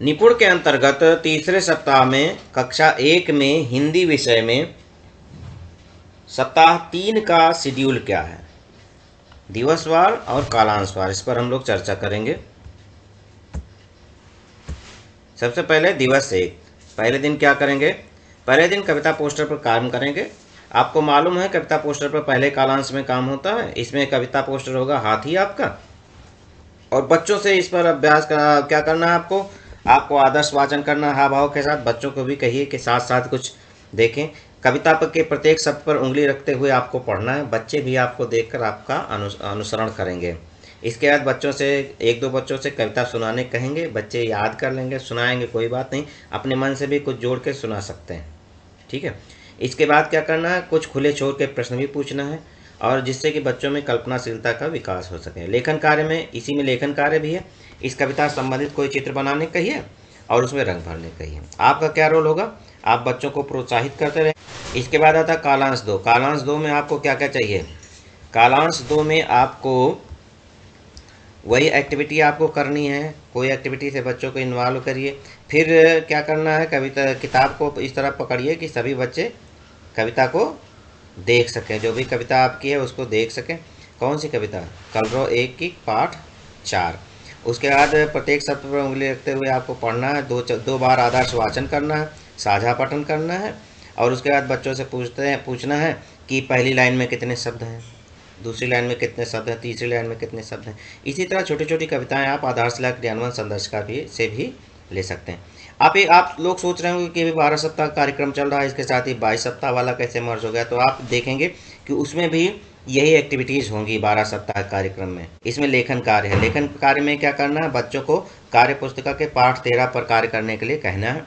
निपुण के अंतर्गत तीसरे सप्ताह में कक्षा 1 में हिंदी विषय में सप्ताह 3 का शेड्यूल क्या है, दिवसवार और कालांशवार, इस पर हम लोग चर्चा करेंगे। सबसे पहले दिवस 1, पहले दिन क्या करेंगे? पहले दिन कविता पोस्टर पर काम करेंगे। आपको मालूम है कविता पोस्टर पर पहले कालांश में काम होता है। इसमें कविता पोस्टर होगा हाथी आपका, और बच्चों से इस पर अभ्यास क्या करना है आपको आदर्श वाचन करना, हाव भाव के साथ। बच्चों को भी कहिए कि साथ साथ कुछ देखें। कविता के प्रत्येक शब्द पर उंगली रखते हुए आपको पढ़ना है। बच्चे भी आपको देखकर आपका अनुसरण करेंगे। इसके बाद बच्चों से, एक दो बच्चों से कविता सुनाने कहेंगे। बच्चे याद कर लेंगे, सुनाएंगे, कोई बात नहीं, अपने मन से भी कुछ जोड़ के सुना सकते हैं। ठीक है। इसके बाद क्या करना है, कुछ खुले छोर के प्रश्न भी पूछना है, और जिससे कि बच्चों में कल्पनाशीलता का विकास हो सके। लेखन कार्य में, इसी में लेखन कार्य भी है। इस कविता से संबंधित कोई चित्र बनाने कहिए और उसमें रंग भरने कहिए। आपका क्या रोल होगा? आप बच्चों को प्रोत्साहित करते रहें। इसके बाद आता कालांश 2। कालांश 2 में आपको क्या क्या चाहिए? कालांश 2 में आपको वही एक्टिविटी आपको करनी है। कोई एक्टिविटी से बच्चों को इन्वॉल्व करिए। फिर क्या करना है, कविता किताब को इस तरह पकड़िए कि सभी बच्चे कविता को देख सकें। जो भी कविता आपकी है उसको देख सकें। कौन सी कविता? कलरव 1 की पाठ 4। उसके बाद प्रत्येक शब्द पर उंगली रखते हुए आपको पढ़ना है। दो बार आदर्श वाचन करना है, साझा पठन करना है, और उसके बाद बच्चों से पूछना है कि पहली लाइन में कितने शब्द हैं, दूसरी लाइन में कितने शब्द हैं, तीसरी लाइन में कितने शब्द हैं। इसी तरह छोटी छोटी कविताएं आप आधारशिला क्रियान्वयन संदर्शिका से भी ले सकते हैं। आप लोग सोच रहे होंगे कि अभी 12 सप्ताह कार्यक्रम चल रहा है, इसके साथ ही 22 सप्ताह वाला कैसे मर्ज हो गया? तो आप देखेंगे कि उसमें भी यही एक्टिविटीज़ होंगी 12 सप्ताह कार्यक्रम में। इसमें लेखन कार्य है। लेखन कार्य में क्या करना है, बच्चों को कार्य पुस्तिका के पाठ 13 पर कार्य करने के लिए कहना है,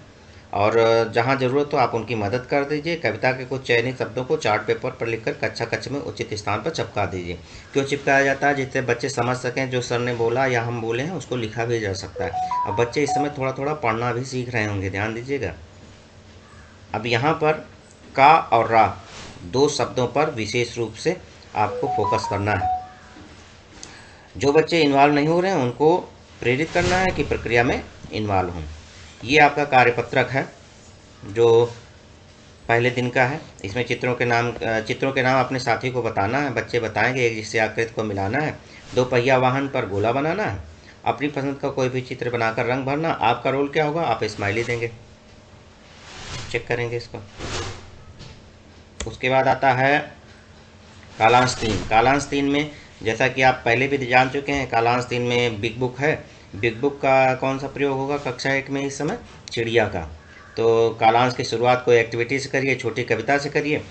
और जहाँ ज़रूरत हो आप उनकी मदद कर दीजिए। कविता के कुछ चयनित शब्दों को चार्ट पेपर पर लिखकर कक्षा कक्ष में उचित स्थान पर चिपका दीजिए। क्यों चिपकाया जाता है? जिससे बच्चे समझ सकें जो सर ने बोला या हम बोले हैं उसको लिखा भी जा सकता है। अब बच्चे इस समय थोड़ा थोड़ा पढ़ना भी सीख रहे होंगे, ध्यान दीजिएगा। अब यहाँ पर का और रा 2 शब्दों पर विशेष रूप से आपको फोकस करना है। जो बच्चे इन्वॉल्व नहीं हो रहे हैं उनको प्रेरित करना है कि प्रक्रिया में इन्वॉल्व हों। ये आपका कार्यपत्रक है जो पहले दिन का है। इसमें चित्रों के नाम अपने साथी को बताना है। बच्चे बताएंगे, एक जिससे आकृति को मिलाना है। 2 पहिया वाहन पर गोला बनाना है। अपनी पसंद का कोई भी चित्र बनाकर रंग भरना। आपका रोल क्या होगा? आप स्माइली देंगे। चेक करेंगे इसको। उसके बाद आता है कालांश 3। कालांश 3 में जैसा कि आप पहले भी जान चुके हैं, कालांश 3 में बिग बुक है। बिग बुक का कौन सा प्रयोग होगा कक्षा 1 में इस समय? चिड़िया का। तो कालांश की शुरुआत कोई एक्टिविटी से करिए, छोटी कविता से करिए।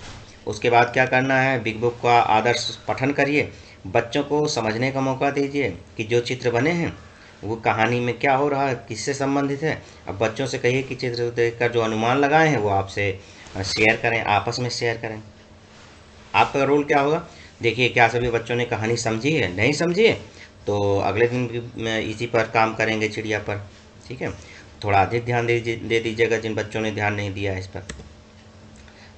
उसके बाद क्या करना है, बिग बुक का आदर्श पठन करिए। बच्चों को समझने का मौका दीजिए कि जो चित्र बने हैं वो कहानी में क्या हो रहा है, किससे संबंधित है। अब बच्चों से कहिए कि चित्र देखकर जो अनुमान लगाए हैं वो आपसे शेयर करें, आपस में शेयर करें। आपका रोल क्या होगा? देखिए, क्या सभी बच्चों ने कहानी समझी है? नहीं समझी है तो अगले दिन भी इसी पर काम करेंगे, चिड़िया पर। ठीक है, थोड़ा अधिक ध्यान दे दीजिएगा जिन बच्चों ने ध्यान नहीं दिया है इस पर।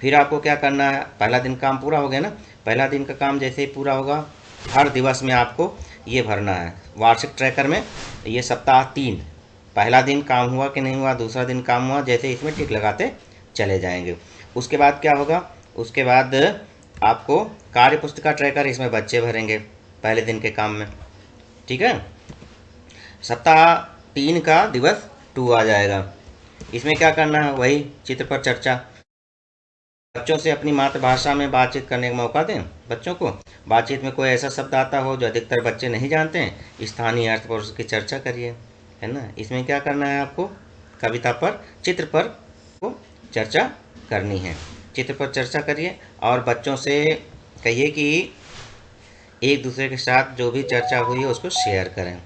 फिर आपको क्या करना है, पहला दिन काम पूरा हो गया ना। पहला दिन का काम जैसे ही पूरा होगा, हर दिवस में आपको ये भरना है वार्षिक ट्रैकर में। ये सप्ताह 3 पहला दिन काम हुआ कि नहीं हुआ, दूसरा दिन काम हुआ, जैसे इसमें टिक लगाते चले जाएंगे। उसके बाद क्या होगा, उसके बाद आपको कार्य पुस्तिका ट्रैकर इसमें बच्चे भरेंगे पहले दिन के काम में। ठीक है, सप्ताह 3 का दिवस 2 आ जाएगा। इसमें क्या करना है, वही चित्र पर चर्चा। बच्चों से अपनी मातृभाषा में बातचीत करने का मौका दें। बच्चों को बातचीत में कोई ऐसा शब्द आता हो जो अधिकतर बच्चे नहीं जानते हैं, स्थानीय अर्थ पर उसकी चर्चा करिए, है ना। इसमें क्या करना है, आपको कविता पर, चित्र पर को चर्चा करनी है। चित्र पर चर्चा करिए और बच्चों से कहिए कि एक दूसरे के साथ जो भी चर्चा हुई है उसको शेयर करें।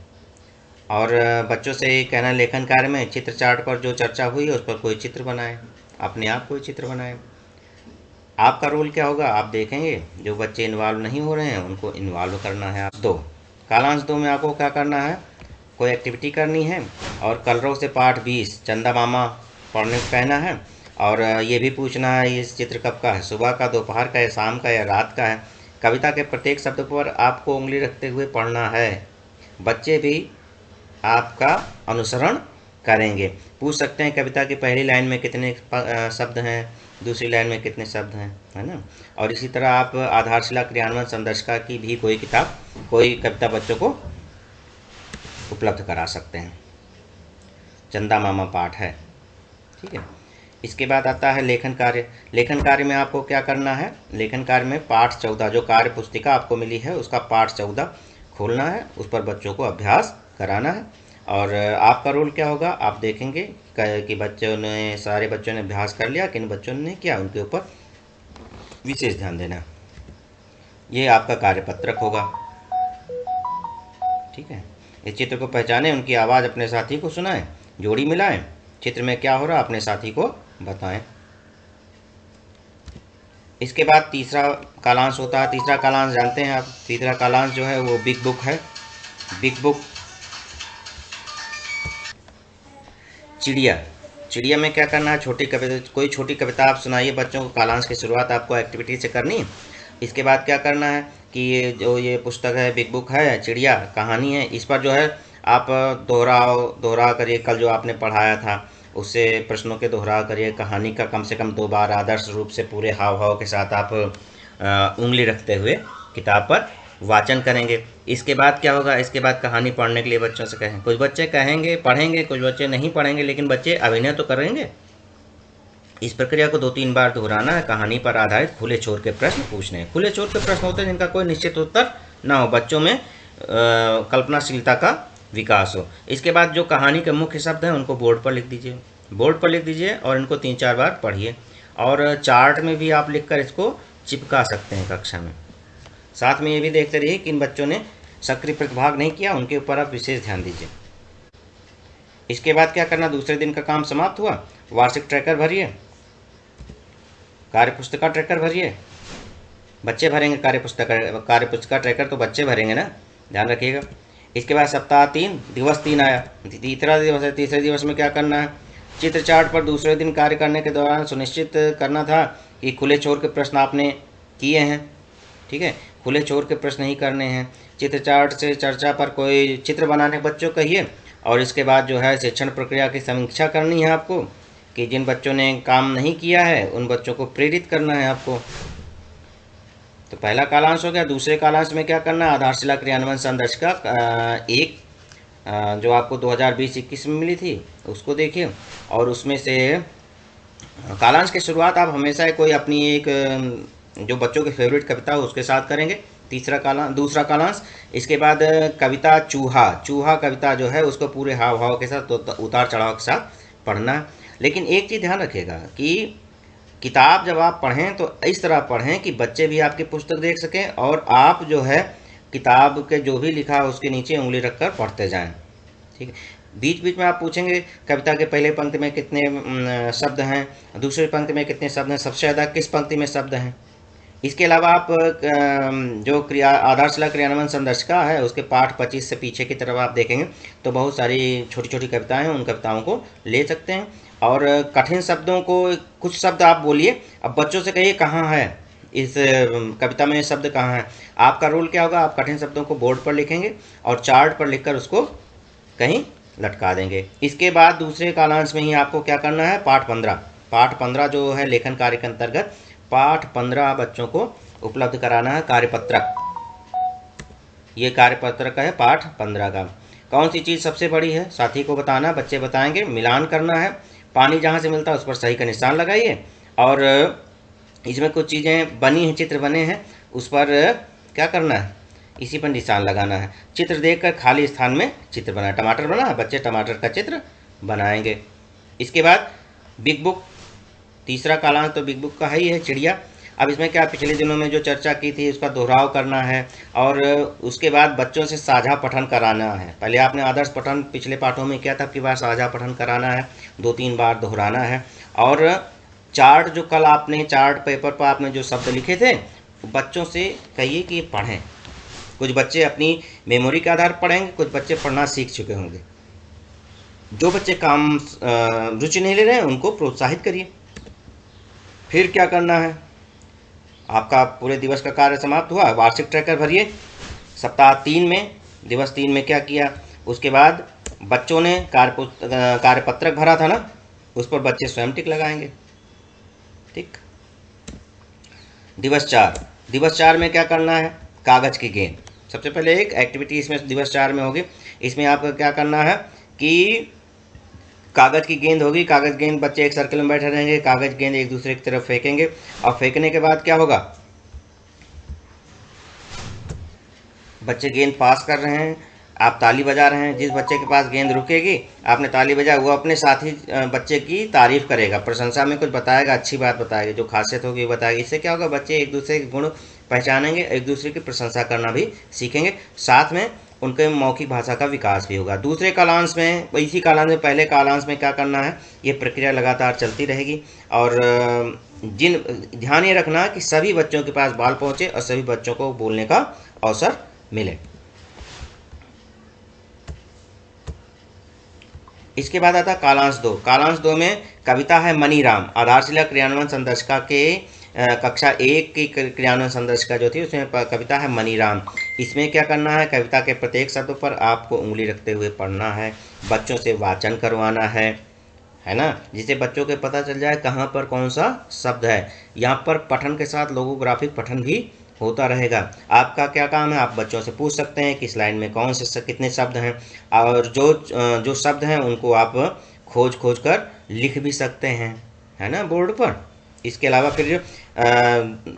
और बच्चों से कहना, लेखन कार्य में चित्र चार्ट पर जो चर्चा हुई है उस पर कोई चित्र बनाएं, अपने आप कोई चित्र बनाएं। आपका रोल क्या होगा, आप देखेंगे जो बच्चे इन्वॉल्व नहीं हो रहे हैं उनको इन्वॉल्व करना है। आप 2 कालांश 2 में आपको क्या करना है, कोई एक्टिविटी करनी है, और कलरव से पाठ 20 चंदा मामा पढ़ने को कहना है। और ये भी पूछना है इस चित्र कब का है, सुबह का, दोपहर का, या शाम का, या रात का है। कविता के प्रत्येक शब्द पर आपको उंगली रखते हुए पढ़ना है। बच्चे भी आपका अनुसरण करेंगे। पूछ सकते हैं कविता की पहली लाइन में कितने शब्द हैं, दूसरी लाइन में कितने शब्द हैं, है ना। और इसी तरह आप आधारशिला क्रियान्वयन संदर्शिका की भी कोई कविता बच्चों को उपलब्ध करा सकते हैं। चंदा मामा पाठ है, ठीक है। इसके बाद आता है लेखन कार्य। लेखन कार्य में आपको क्या करना है, लेखन कार्य में पाठ 14 जो कार्य पुस्तिका आपको मिली है उसका पाठ 14 खोलना है, उस पर बच्चों को अभ्यास कराना है। और आपका रोल क्या होगा, आप देखेंगे कि सारे बच्चों ने अभ्यास कर लिया, किन बच्चों ने किया, उनके ऊपर विशेष ध्यान देना। ये आपका कार्यपत्रक होगा, ठीक है। इस चित्र को पहचानें, उनकी आवाज़ अपने साथी को सुनाएं, जोड़ी मिलाएं, चित्र में क्या हो रहा अपने साथी को बताएं। इसके बाद तीसरा कालांश होता है। तीसरा कालांश जानते हैं आप, तीसरा कालांश जो है वो बिग बुक है। बिग बुक चिड़िया में क्या करना है, कोई छोटी कविता आप सुनाइए बच्चों को। कालांश की शुरुआत आपको एक्टिविटी से करनी है। इसके बाद क्या करना है कि ये पुस्तक है, बिग बुक है, चिड़िया कहानी है, इस पर जो है आप दोहरा करिए। कल जो आपने पढ़ाया था उससे प्रश्नों के दोहरा करिए। कहानी का कम से कम 2 बार आदर्श रूप से पूरे हाव भाव के साथ आप उंगली रखते हुए किताब पर वाचन करेंगे। इसके बाद क्या होगा, इसके बाद कहानी पढ़ने के लिए बच्चों से कहें। कुछ बच्चे कहेंगे पढ़ेंगे, कुछ बच्चे नहीं पढ़ेंगे, लेकिन बच्चे अभिनय तो करेंगे। इस प्रक्रिया को 2-3 बार दोहराना है। कहानी पर आधारित खुले छोर के प्रश्न पूछने हैं। खुले छोर के प्रश्न होते हैं जिनका कोई निश्चित उत्तर ना हो, बच्चों में कल्पनाशीलता का विकास हो। इसके बाद जो कहानी के मुख्य शब्द हैं उनको बोर्ड पर लिख दीजिए और इनको 3-4 बार पढ़िए। और चार्ट में भी आप लिखकर इसको चिपका सकते हैं कक्षा में। साथ में ये भी देखते रहिए कि इन बच्चों ने सक्रिय प्रतिभाग नहीं किया, उनके ऊपर आप विशेष ध्यान दीजिए। इसके बाद क्या करना, दूसरे दिन का काम समाप्त हुआ। वार्षिक ट्रैकर भरिए, कार्यपुस्तिका ट्रैकर भरिए। बच्चे भरेंगे कार्यपुस्तिका ट्रैकर तो बच्चे भरेंगे ना, ध्यान रखिएगा। इसके बाद सप्ताह 3 दिवस 3 आया, तीसरा दिवस है। तीसरे दिवस में क्या करना है, चित्र चार्ट पर दूसरे दिन कार्य करने के दौरान सुनिश्चित करना था कि खुले छोर के प्रश्न आपने किए हैं, ठीक है। खुले छोर के प्रश्न ही करने हैं। चित्र चार्ट से चर्चा पर कोई चित्र बनाने बच्चों कहिए। और इसके बाद जो है शिक्षण प्रक्रिया की समीक्षा करनी है आपको, कि जिन बच्चों ने काम नहीं किया है उन बच्चों को प्रेरित करना है आपको। तो पहला कालांश हो गया। दूसरे कालांश में क्या करना है, आधारशिला क्रियान्वयन संदर्शिका 1 जो आपको 2020-21 में मिली थी उसको देखिए। और उसमें से कालांश की शुरुआत आप हमेशा कोई अपनी एक जो बच्चों की फेवरेट कविता हो उसके साथ करेंगे। दूसरा कालांश। इसके बाद कविता चूहा कविता जो है उसको पूरे हाव भाव के साथ, उतार चढ़ाव के साथ पढ़ना है। लेकिन एक चीज़ ध्यान रखिएगा कि किताब जब आप पढ़ें तो इस तरह पढ़ें कि बच्चे भी आपकी पुस्तक देख सकें और आप जो है किताब के जो भी लिखा है उसके नीचे उंगली रखकर पढ़ते जाएं, ठीक है। बीच बीच में आप पूछेंगे कविता के पहले पंक्ति में कितने शब्द हैं, दूसरी पंक्ति में कितने शब्द हैं, सबसे ज़्यादा किस पंक्ति में शब्द हैं। इसके अलावा आप जो आधारशिला क्रियान्वयन संदर्शिका है उसके पाठ 25 से पीछे की तरफ आप देखेंगे तो बहुत सारी छोटी छोटी कविताएं हैं, उन कविताओं को ले सकते हैं। और कठिन शब्दों को कुछ शब्द आप बोलिए। अब बच्चों से कहिए कहाँ है इस कविता में शब्द कहाँ है। आपका रोल क्या होगा, आप कठिन शब्दों को बोर्ड पर लिखेंगे और चार्ट पर लिखकर उसको कहीं लटका देंगे। इसके बाद दूसरे कालांश में ही आपको क्या करना है, पाठ 15 जो है लेखन कार्य के अंतर्गत पाठ 15 बच्चों को उपलब्ध कराना है। कार्यपत्रक, ये कार्यपत्रक है पाठ 15 का। कौन सी चीज़ सबसे बड़ी है साथी को बताना, बच्चे बताएंगे। मिलान करना है, पानी जहाँ से मिलता है उस पर सही का निशान लगाइए। और इसमें कुछ चीज़ें बनी हैं, चित्र बने हैं, उस पर क्या करना है, इसी पर निशान लगाना है। चित्र देखकर खाली स्थान में चित्र बनाए। टमाटर बना, बच्चे टमाटर का चित्र बनाएंगे। इसके बाद बिग बुक, तीसरा कालांश तो बिग बुक का ही है, चिड़िया। अब इसमें क्या, पिछले दिनों में जो चर्चा की थी उसका दोहराव करना है और उसके बाद बच्चों से साझा पठन कराना है। पहले आपने आदर्श पठन पिछले पाठों में किया था, आपकी बार साझा पठन कराना है, 2-3 बार दोहराना है। और चार्ट जो कल आपने चार्ट पेपर पर आपने जो शब्द लिखे थे बच्चों से कहिए कि पढ़ें। कुछ बच्चे अपनी मेमोरी के आधार पर पढ़ेंगे, कुछ बच्चे पढ़ना सीख चुके होंगे। जो बच्चे काम रुचि नहीं ले रहे हैं उनको प्रोत्साहित करिए। फिर क्या करना है, आपका पूरे दिवस का कार्य समाप्त हुआ। वार्षिक ट्रैकर भरिए, सप्ताह 3 में दिवस 3 में क्या किया। उसके बाद बच्चों ने कार्यपत्रक भरा था ना, उस पर बच्चे स्वयं टिक लगाएंगे। ठीक। दिवस 4, दिवस 4 में क्या करना है, कागज़ की गेंद। सबसे पहले एक एक्टिविटी इसमें दिवस 4 में होगी। इसमें आपको क्या करना है कि कागज़ की गेंद होगी, कागज़ गेंद, बच्चे एक सर्कल में बैठे रहेंगे, कागज़ गेंद एक दूसरे की तरफ फेंकेंगे, और फेंकने के बाद क्या होगा, बच्चे गेंद पास कर रहे हैं, आप ताली बजा रहे हैं। जिस बच्चे के पास गेंद रुकेगी, आपने ताली बजाई, वो अपने साथी बच्चे की तारीफ करेगा, प्रशंसा में कुछ बताएगा, अच्छी बात बताएगा, जो खासियत होगी वो बताएगा। इससे क्या होगा, बच्चे एक दूसरे के गुण पहचानेंगे, एक दूसरे की प्रशंसा करना भी सीखेंगे, साथ में उनके मौखिक भाषा का विकास भी होगा। दूसरे कालांश में, इसी कालांश में, पहले कालांश में क्या करना है, ये प्रक्रिया लगातार चलती रहेगी। और ध्यान ये रखना कि सभी बच्चों के पास बाल पहुँचे और सभी बच्चों को बोलने का अवसर मिले। इसके बाद आता कालांश 2। कालांश 2 में कविता है मनीराम, आधारशिला क्रियान्वयन संदर्शिका के कक्षा 1 की क्रियान्वयन संदर्शिका जो थी उसमें कविता है मनीराम। इसमें क्या करना है, कविता के प्रत्येक शब्द पर आपको उंगली रखते हुए पढ़ना है, बच्चों से वाचन करवाना है ना, जिससे बच्चों को पता चल जाए कहाँ पर कौन सा शब्द है। यहाँ पर पठन के साथ लोगोग्राफिक पठन भी होता रहेगा। आपका क्या काम है, आप बच्चों से पूछ सकते हैं कि इस लाइन में कौन से कितने शब्द हैं, और जो शब्द हैं उनको आप खोज कर लिख भी सकते हैं, है ना, बोर्ड पर। इसके अलावा फिर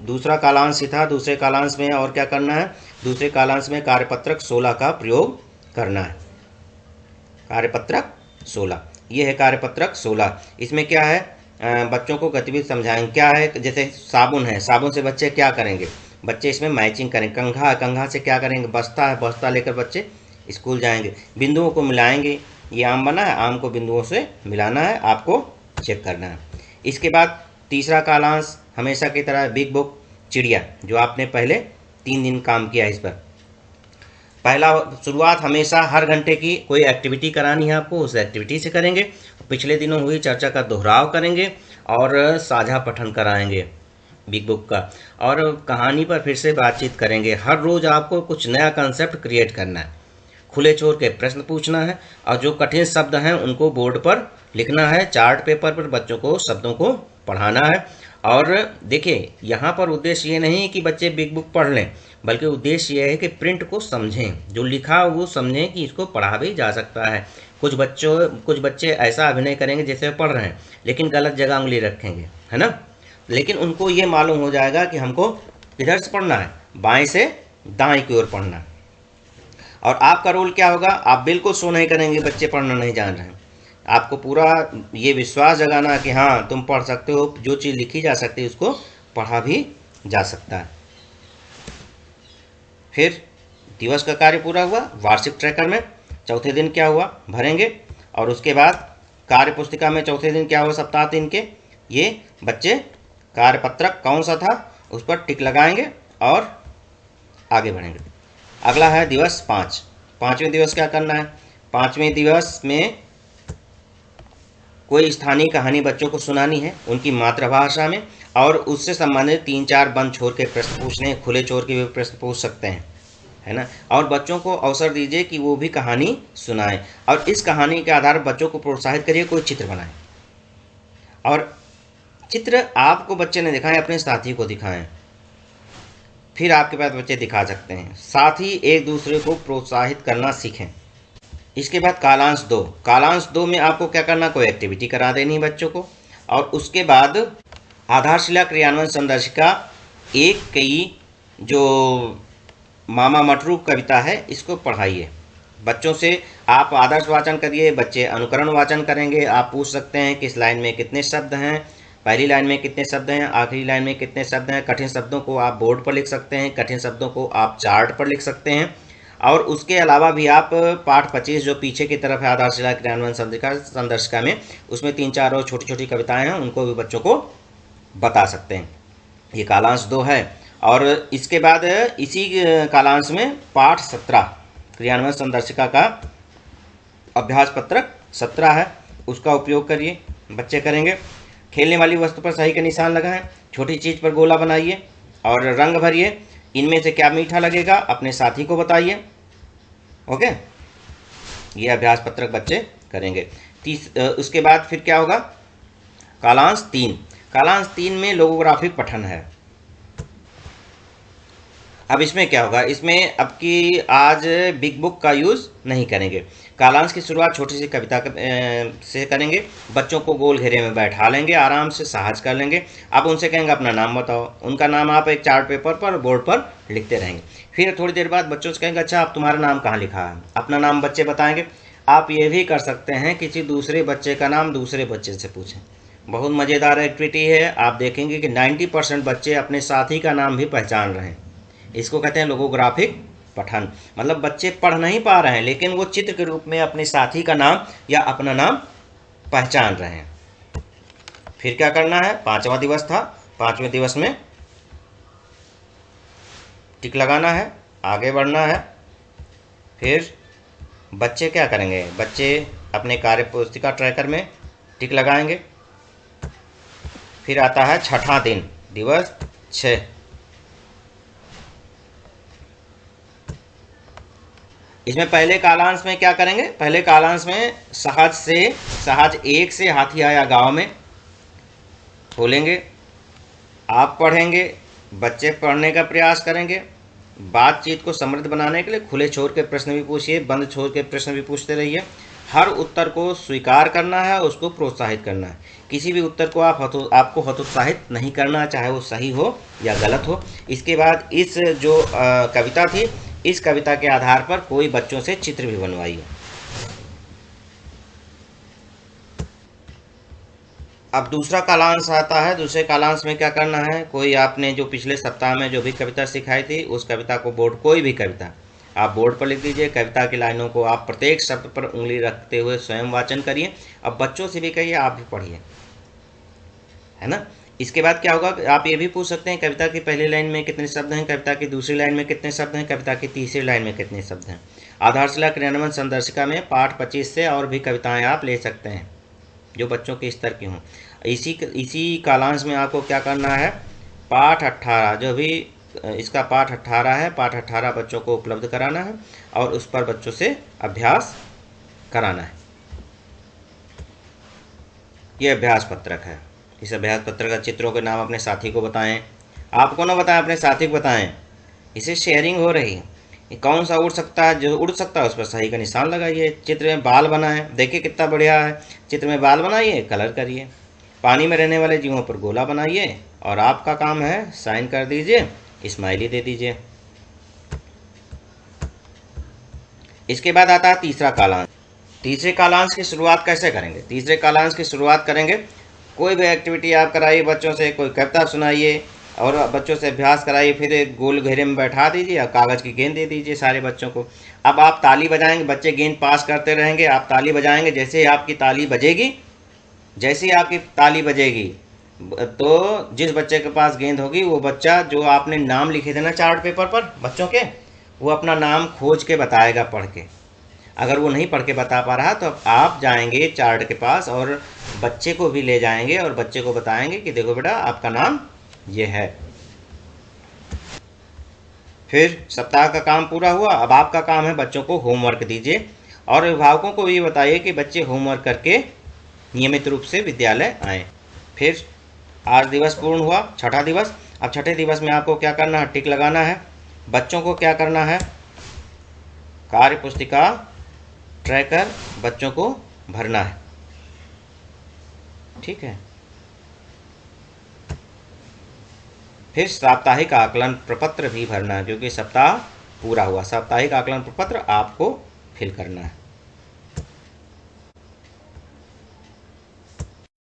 दूसरा कालांश था, दूसरे कालांश में और क्या करना है, दूसरे कालांश में कार्यपत्रक 16 का प्रयोग करना है। कार्यपत्रक 16, ये है कार्यपत्रक 16। इसमें क्या है, बच्चों को गतिविधि समझाएंगे। क्या है, जैसे साबुन है, साबुन से बच्चे क्या करेंगे, बच्चे इसमें मैचिंग करेंगे। कंघा, कंघा से क्या करेंगे, बस्ता है, बस्ता लेकर बच्चे स्कूल जाएंगे। बिंदुओं को मिलाएंगे, ये आम बना है, आम को बिंदुओं से मिलाना है, आपको चेक करना है। इसके बाद तीसरा कालांश हमेशा की तरह बिग बुक चिड़िया, जो आपने पहले 3 दिन काम किया इस पर। पहला शुरुआत हमेशा हर घंटे की कोई एक्टिविटी करानी है आपको, उस एक्टिविटी से करेंगे। पिछले दिनों हुई चर्चा का दोहराव करेंगे और साझा पठन कराएंगे बिग बुक का, और कहानी पर फिर से बातचीत करेंगे। हर रोज़ आपको कुछ नया कंसेप्ट क्रिएट करना है, खुले छोर के प्रश्न पूछना है, और जो कठिन शब्द हैं उनको बोर्ड पर लिखना है, चार्ट पेपर पर बच्चों को शब्दों को पढ़ाना है। और देखिए, यहाँ पर उद्देश्य ये नहीं कि बच्चे बिग बुक पढ़ लें, बल्कि उद्देश्य ये है कि प्रिंट को समझें, जो लिखा वो समझें कि इसको पढ़ा भी जा सकता है। कुछ बच्चे ऐसा अभिनय करेंगे जैसे पढ़ रहे हैं, लेकिन गलत जगह उंगली रखेंगे, है ना, लेकिन उनको ये मालूम हो जाएगा कि हमको किधर से पढ़ना है, बाएं से दाएं की ओर पढ़ना है। और आपका रोल क्या होगा, आप बिल्कुल शो नहीं करेंगे बच्चे पढ़ना नहीं जान रहे हैं। आपको पूरा ये विश्वास जगाना कि हाँ तुम पढ़ सकते हो, जो चीज़ लिखी जा सकती है उसको पढ़ा भी जा सकता है। फिर दिवस का कार्य पूरा हुआ। वार्षिक ट्रैकर में चौथे दिन क्या हुआ भरेंगे, और उसके बाद कार्य पुस्तिका में चौथे दिन क्या हुआ, सप्ताह 3 के ये बच्चे कार्यपत्रक कौन सा था उस पर टिक लगाएंगे और आगे बढ़ेंगे। अगला है दिवस 5। 5वें दिवस क्या करना है, 5वें दिवस में कोई स्थानीय कहानी बच्चों को सुनानी है उनकी मातृभाषा में, और उससे संबंधित 3-4 बंद छोर के प्रश्न पूछने, खुले छोर के भी प्रश्न पूछ सकते हैं, है ना। और बच्चों को अवसर दीजिए कि वो भी कहानी सुनाएं, और इस कहानी के आधार पर बच्चों को प्रोत्साहित करिए कोई चित्र बनाएं, और चित्र आपको बच्चे ने दिखाएं, अपने साथी को दिखाएं, फिर आपके पास बच्चे दिखा सकते हैं। साथ ही एक दूसरे को प्रोत्साहित करना सीखें। इसके बाद कालांश 2। कालांश 2 में आपको क्या करना, कोई एक्टिविटी करा देनी है बच्चों को, और उसके बाद आधारशिला क्रियान्वयन संदर्शिका 1 की जो मामा मटरू कविता है इसको पढ़ाइए बच्चों से। आप आदर्श वाचन करिए, बच्चे अनुकरण वाचन करेंगे। आप पूछ सकते हैं कि इस लाइन में कितने शब्द हैं, पहली लाइन में कितने शब्द हैं, आखिरी लाइन में कितने शब्द हैं। कठिन शब्दों को आप बोर्ड पर लिख सकते हैं, कठिन शब्दों को आप चार्ट पर लिख सकते हैं। और उसके अलावा भी आप पाठ 25 जो पीछे की तरफ है आधारशिला क्रियान्वयन संदर्शिका में, उसमें 3-4 और छोटी छोटी कविताएं हैं, उनको भी बच्चों को बता सकते हैं। ये कालांश 2 है। और इसके बाद इसी कालांश में पाठ 17 क्रियान्वयन संदर्शिका का अभ्यास पत्रक 17 है, उसका उपयोग करिए, बच्चे करेंगे। खेलने वाली वस्तु पर सही के निशान लगाएं, छोटी चीज़ पर गोला बनाइए और रंग भरिए। इनमें से क्या मीठा लगेगा अपने साथी को बताइए। ओके, ये अभ्यास पत्रक बच्चे करेंगे। उसके बाद फिर क्या होगा, कालांश 3। कालांश 3 में लोगोग्राफिक पठन है। अब इसमें क्या होगा, इसमें अब की आज बिग बुक का यूज़ नहीं करेंगे। कालांश की शुरुआत छोटी सी कविता से करेंगे। बच्चों को गोल घेरे में बैठा लेंगे, आराम से सहज कर लेंगे। आप उनसे कहेंगे अपना नाम बताओ, उनका नाम आप एक चार्ट पेपर पर बोर्ड पर लिखते रहेंगे। फिर थोड़ी देर बाद बच्चों से कहेंगे अच्छा आप तुम्हारा नाम कहाँ लिखा है, अपना नाम बच्चे बताएंगे। आप ये भी कर सकते हैं किसी दूसरे बच्चे का नाम दूसरे बच्चे से पूछें। बहुत मज़ेदार एक्टिविटी है। आप देखेंगे कि 90% बच्चे अपने साथी का नाम भी पहचान रहे हैं। इसको कहते हैं लोगोग्राफिक पठन। मतलब बच्चे पढ़ नहीं पा रहे हैं लेकिन वो चित्र के रूप में अपने साथी का नाम या अपना नाम पहचान रहे हैं। फिर क्या करना है, 5वां दिवस था, 5वें दिवस में टिक लगाना है, आगे बढ़ना है। फिर बच्चे क्या करेंगे, बच्चे अपने कार्य पुस्तिका ट्रैकर में टिक लगाएंगे। फिर आता है छठा दिन, दिवस 6। इसमें पहले कालांश में क्या करेंगे, पहले कालांश में सहज 1 से हाथी आया गांव में खोलेंगे। आप पढ़ेंगे, बच्चे पढ़ने का प्रयास करेंगे। बातचीत को समृद्ध बनाने के लिए खुले छोर के प्रश्न भी पूछिए, बंद छोर के प्रश्न भी पूछते रहिए। हर उत्तर को स्वीकार करना है, उसको प्रोत्साहित करना है। किसी भी उत्तर को आपको हतोत्साहित नहीं करना, चाहे वो सही हो या गलत हो। इसके बाद इस जो कविता थी, इस कविता के आधार पर कोई बच्चों से चित्र भी बनवाइए। अब दूसरा कालांश आता है। दूसरे कालांश में क्या करना है, कोई आपने जो पिछले सप्ताह में जो भी कविता सिखाई थी उस कविता को बोर्ड, कोई भी कविता आप बोर्ड पर लिख दीजिए। कविता की लाइनों को आप प्रत्येक शब्द पर उंगली रखते हुए स्वयं वाचन करिए। अब बच्चों से भी कहिए, आप भी पढ़िए, है ना। इसके बाद क्या होगा, आप ये भी पूछ सकते हैं कविता की पहली लाइन में कितने शब्द हैं, कविता की दूसरी लाइन में कितने शब्द हैं, कविता की तीसरी लाइन में कितने शब्द हैं। आधारशिला क्रियान्वयन संदर्शिका में पाठ 25 से और भी कविताएं आप ले सकते हैं जो बच्चों के स्तर की हों। इसी कालांश में आपको क्या करना है, पाठ 18 जो भी इसका पाठ 18 है, पाठ 18 बच्चों को उपलब्ध कराना है और उस पर बच्चों से अभ्यास कराना है। ये अभ्यास पत्रक है। इस अभ्यास पत्र का चित्रों के नाम अपने साथी को बताएं। आपको ना बताएं, अपने साथी को बताएं। इसे शेयरिंग हो रही है। कौन सा उड़ सकता है, जो उड़ सकता है उस पर सही का निशान लगाइए। चित्र में बाल बनाएं, देखिए कितना बढ़िया है। चित्र में बाल बनाइए, कलर करिए। पानी में रहने वाले जीवों पर गोला बनाइए और आपका काम है साइन कर दीजिए, स्माइली दे दीजिए। इसके बाद आता है तीसरा कालांश। तीसरे कालांश की शुरुआत कैसे करेंगे, तीसरे कालांश की शुरुआत करेंगे, कोई भी एक्टिविटी आप कराइए बच्चों से, कोई कविता सुनाइए और बच्चों से अभ्यास कराइए। फिर एक गोल घेरे में बैठा दीजिए और कागज़ की गेंद दे दीजिए सारे बच्चों को। अब आप ताली बजाएंगे, बच्चे गेंद पास करते रहेंगे, आप ताली बजाएंगे। जैसे ही आपकी ताली बजेगी तो जिस बच्चे के पास गेंद होगी वो बच्चा, जो आपने नाम लिखे थे ना चार्ट पेपर पर बच्चों के, वो अपना नाम खोज के बताएगा पढ़ के। अगर वो नहीं पढ़ के बता पा रहा तो आप जाएंगे चार्ट के पास और बच्चे को भी ले जाएंगे और बच्चे को बताएंगे कि देखो बेटा आपका नाम ये है। फिर सप्ताह का काम पूरा हुआ। अब आपका काम है बच्चों को होमवर्क दीजिए और अभिभावकों को ये बताइए कि बच्चे होमवर्क करके नियमित रूप से विद्यालय आएँ। फिर आज दिवस पूर्ण हुआ, छठा दिवस। अब छठे दिवस में आपको क्या करना है, टिक लगाना है। बच्चों को क्या करना है, कार्य पुस्तिका ट्रैकर बच्चों को भरना है, ठीक है। फिर साप्ताहिक आकलन प्रपत्र भी भरना है क्योंकि सप्ताह पूरा हुआ। साप्ताहिक आकलन प्रपत्र आपको फिल करना है।